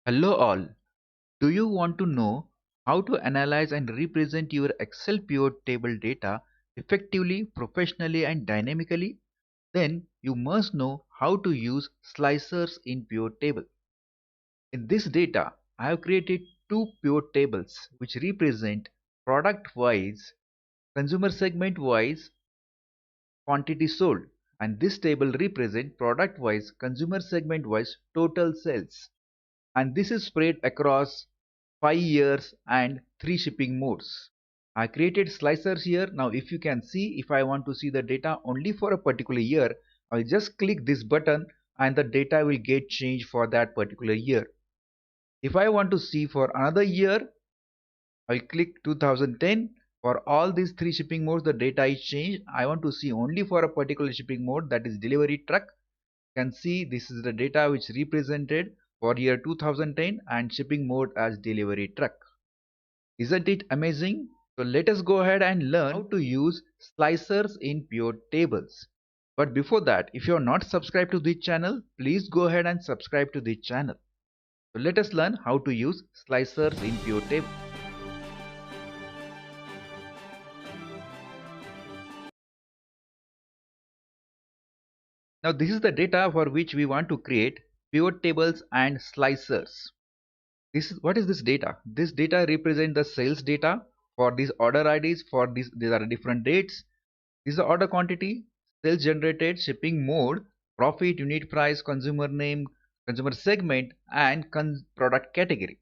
Hello all. Do you want to know how to analyze and represent your Excel pivot table data effectively, professionally and dynamically? Then you must know how to use slicers in pivot table. In this data, I have created two pivot tables which represent product wise, consumer segment wise, quantity sold, and this table represent product wise, consumer segment wise total sales, and this is spread across 5 years and 3 shipping modes. I created slicers here. Now if you can see, if I want to see the data only for a particular year, I'll just click this button and the data will get changed for that particular year. If I want to see for another year, I'll click 2010. For all these 3 shipping modes, the data is changed. I want to see only for a particular shipping mode, that is delivery truck. You can see this is the data which represented for year 2010 and shipping mode as delivery truck. Isn't it amazing? So let us go ahead and learn how to use slicers in pivot tables. But before that, if you are not subscribed to this channel, please go ahead and subscribe to this channel. So let us learn how to use slicers in pivot table. Now this is the data for which we want to create pivot tables and slicers. What is this data? This data represent the sales data for these order IDs. For these are different dates. This is the order quantity, sales generated, shipping mode, profit, unit price, consumer name, consumer segment, and product category.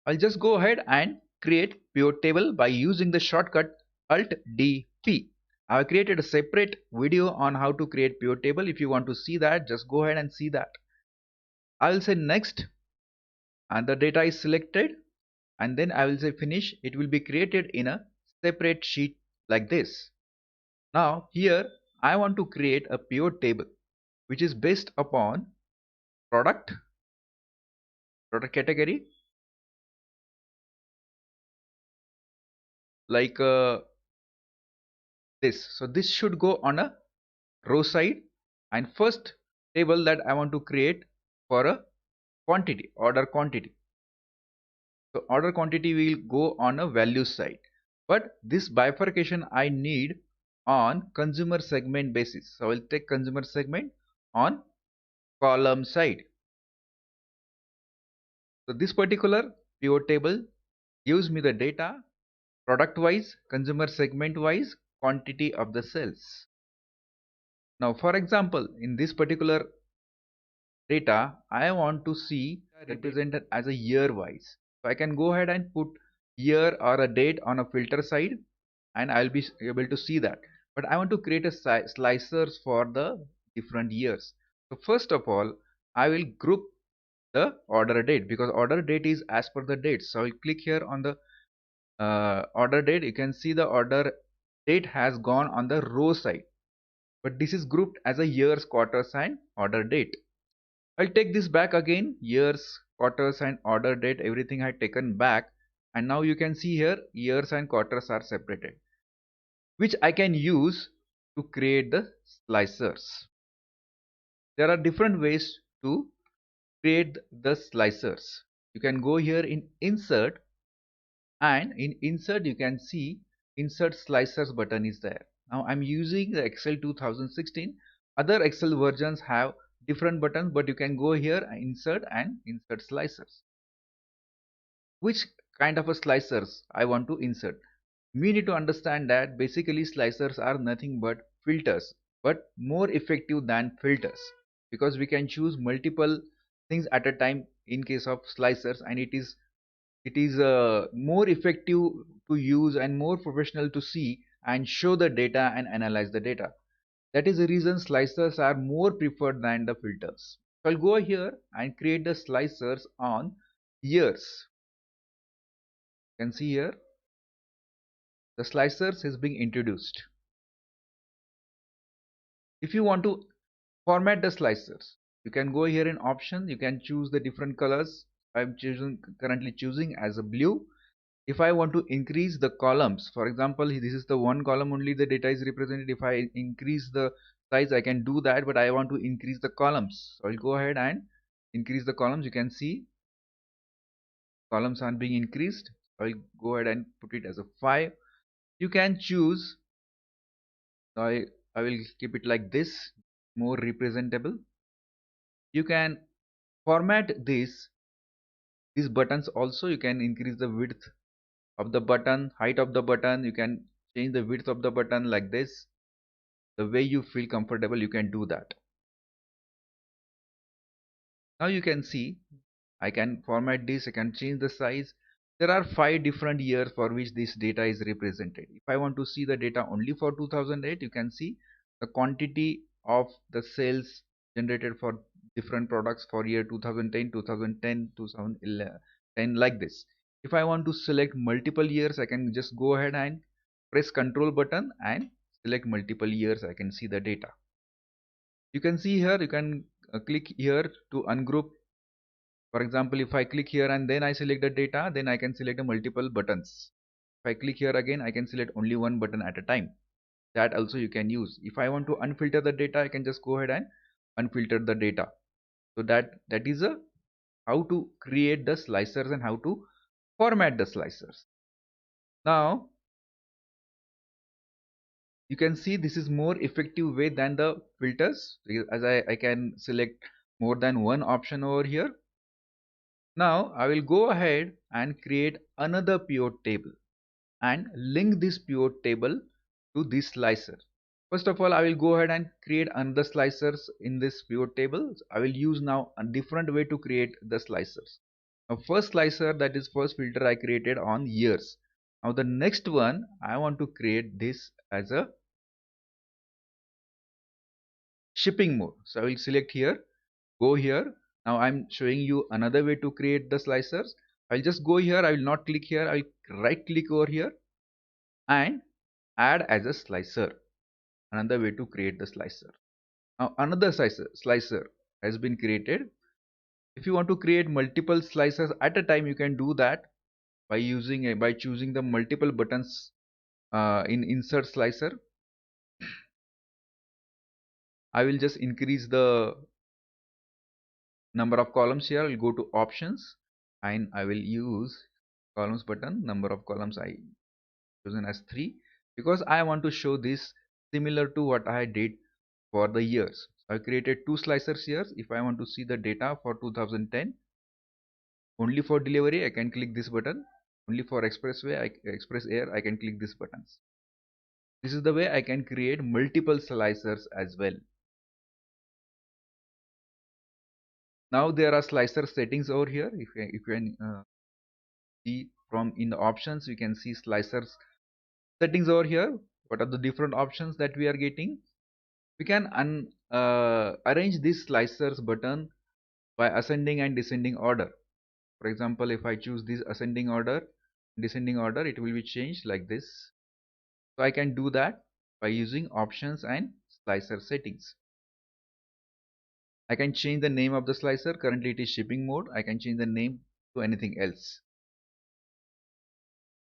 I'll just go ahead and create pivot table by using the shortcut Alt D P. I have created a separate video on how to create pivot table. If you want to see that, just go ahead and see that. I will say next, and the data is selected, and then I will say finish. It will be created in a separate sheet like this. Now here I want to create a pivot table which is based upon product, product category, like this. So this should go on a row side, and first table that I want to create for a quantity, order quantity. So order quantity will go on a value side, but this bifurcation I need on consumer segment basis. So I will take consumer segment on column side. So this particular pivot table gives me the data product wise, consumer segment wise, quantity of the sales. Now for example, in this particular data, I want to see represented as a year wise. So I can go ahead and put year or a date on a filter side, and I'll be able to see that. But I want to create a slicers for the different years. So first of all, I will group the order date, because order date is as per the date. So I will click here on the order date. You can see the order date has gone on the row side, but this is grouped as a years, quarters and order date. I'll take this back again, years, quarters and order date, everything I had taken back, and now you can see here years and quarters are separated, which I can use to create the slicers. There are different ways to create the slicers. You can go here in insert, and in insert you can see insert slicers button is there. Now I'm using the Excel 2016. Other Excel versions have different buttons, but you can go here and insert slicers. Which kind of a slicers I want to insert? We need to understand that basically slicers are nothing but filters, but more effective than filters, because we can choose multiple things at a time in case of slicers, and it is more effective to use and more professional to see and show the data and analyze the data. That is the reason slicers are more preferred than the filters. So I'll go here and create the slicers on years. You can see here the slicers is being introduced. If you want to format the slicers, you can go here in options. You can choose the different colors. I'm currently choosing as a blue. If I want to increase the columns, for example, this is the one column only the data is represented. If I increase the size, I can do that, but I want to increase the columns. So I'll go ahead and increase the columns. You can see columns are being increased. I'll go ahead and put it as a 5. You can choose. I will keep it like this, more representable. You can format these buttons also. You can increase the width of the button, height of the button. You can change the width of the button like this. The way you feel comfortable, you can do that. Now you can see I can format this, I can change the size. There are 5 different years for which this data is represented. If I want to see the data only for 2008, you can see the quantity of the sales generated for different products for year 2010, 2010, 2010 like this. If I want to select multiple years, I can just go ahead and press Control button and select multiple years. I can see the data. You can see here, you can click here to ungroup. For example, if I click here and then I select the data, then I can select multiple buttons. If I click here again, I can select only one button at a time. That also you can use. If I want to unfilter the data, I can just go ahead and unfilter the data. So that is a how to create the slicers and how to format the slicers. Now you can see this is more effective way than the filters, as I can select more than one option over here. Now I will go ahead and create another pivot table and link this pivot table to this slicer. First of all, I will go ahead and create another slicers in this pivot table. I will use now a different way to create the slicers. Now first slicer, that is first filter, I created on years. Now the next one, I want to create this as a shipping mode. So I will select here, go here. Now I'm showing you another way to create the slicers. I'll just go here, I will not click here, I'll right click over here and add as a slicer. Another way to create the slicer. Now another slicer has been created. If you want to create multiple slicers at a time, you can do that by choosing the multiple buttons in insert slicer. I will just increase the number of columns here. I'll go to options and I will use columns button. Number of columns I chosen as 3 because I want to show this similar to what I did for the years. So I created 2 slicers here. If I want to see the data for 2010, only for delivery I can click this button. Only for express air I can click these buttons. This is the way I can create multiple slicers as well. Now there are slicer settings over here. If you can see from in the options, you can see slicers settings over here. What are the different options that we are getting? We can arrange this slicers button by ascending and descending order. For example, if I choose this ascending order, descending order, it will be changed like this. So I can do that by using options and slicer settings. I can change the name of the slicer. Currently it is shipping mode. I can change the name to anything else.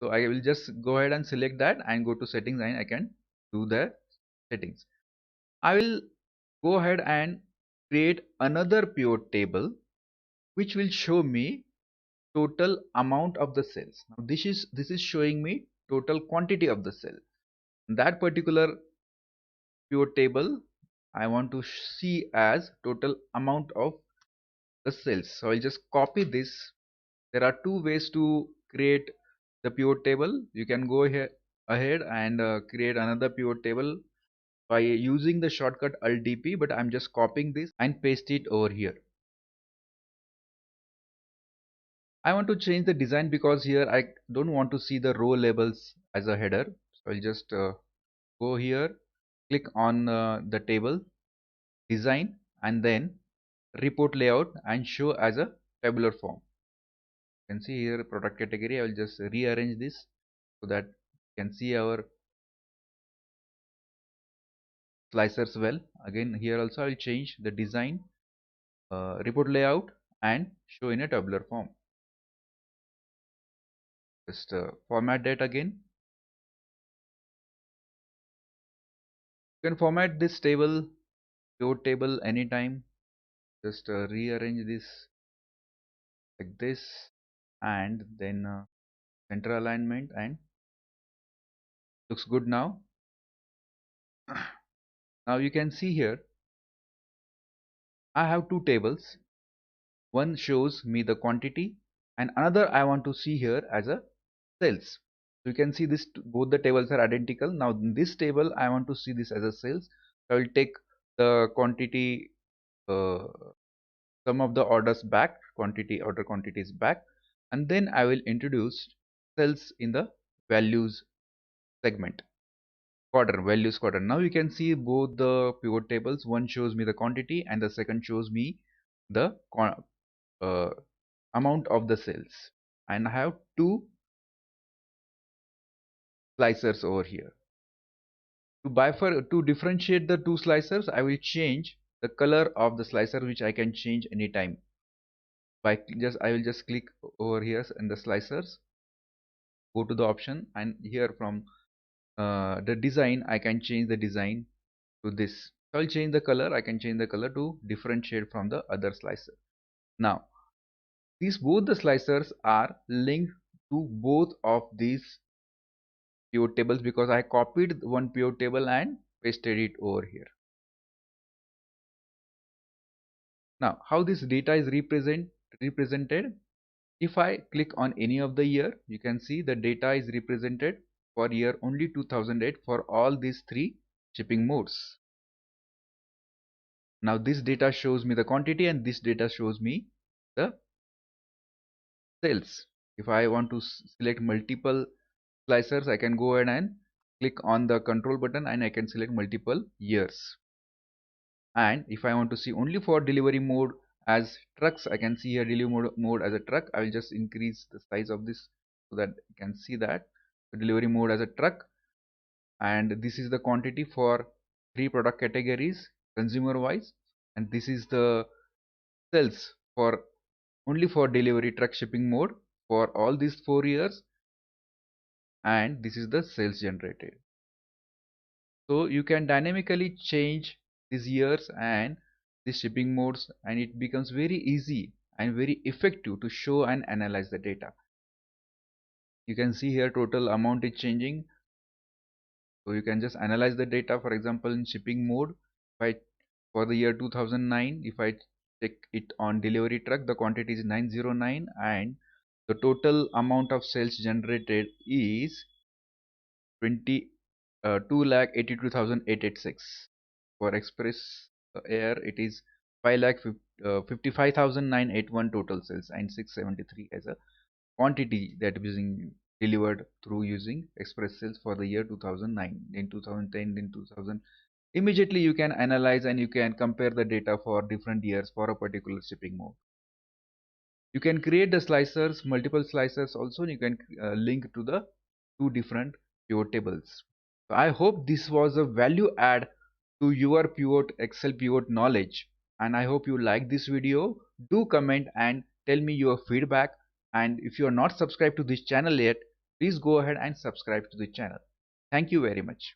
So I will just go ahead and select that and go to settings and I can do the settings. I will go ahead and create another pivot table which will show me total amount of the cells. Now this is showing me total quantity of the cell. That particular pivot table I want to see as total amount of the cells. So I'll just copy this. There are 2 ways to create the pivot table. You can go here ahead and create another pivot table by using the shortcut Alt DP, but I'm just copying this and paste it over here. I want to change the design because here I don't want to see the row labels as a header. So I'll just go here, click on the table, design, and then report layout and show as a tabular form. You can see here product category. I will just rearrange this so that you can see our slicers well. Again here also I will change the design, report layout and show in a tabular form. Just format that again. You can format this table, pivot table anytime. Just rearrange this like this. and then center alignment, and looks good now. Now you can see here I have two tables. One shows me the quantity and another I want to see here as a sales. So you can see this, both the tables are identical. Now in this table I want to see this as a sales. So I will take the quantity, some of the orders back, order quantities back, and then I will introduce sales in the values segment. Values quadrant. Now you can see both the pivot tables. One shows me the quantity and the second shows me the uh, amount of the sales, and I have two slicers over here. To differentiate the two slicers, I will change the color of the slicer, which I can change anytime. I will just click over here in the slicers, go to the option, and here from the design I can change the design to this. So I'll change the color. I can change the color to differentiate from the other slicer. Now both the slicers are linked to both of these pivot tables because I copied one pivot table and pasted it over here. Now how this data is represented? If I click on any of the year, you can see the data is represented for year only 2008 for all these three shipping modes. Now this data shows me the quantity and this data shows me the sales. If I want to select multiple slicers, I can go ahead and click on the control button and I can select multiple years. And if I want to see only for delivery mode as trucks, I can see here delivery mode as a truck. I will just increase the size of this so that you can see that the delivery mode as a truck, and this is the quantity for three product categories consumer wise, and this is the sales for only for delivery truck shipping mode for all these 4 years, and this is the sales generated. So you can dynamically change these years and the shipping modes, and it becomes very easy and very effective to show and analyze the data. You can see here total amount is changing, so you can just analyze the data. For example, in shipping mode, for the year 2009, if I check it on delivery truck, the quantity is 909 and the total amount of sales generated is 2,82,886. For express air it is 5,55,981 total sales and 673 as a quantity that is delivered through using express sales for the year 2009. In 2010, in 2000, immediately you can analyze and you can compare the data for different years for a particular shipping mode. You can create the slicers, multiple slicers also. You can link to the two different pivot tables. So I hope this was a value add to your Excel pivot knowledge, and I hope you like this video. Do comment and tell me your feedback, and if you are not subscribed to this channel yet, please go ahead and subscribe to the channel. Thank you very much.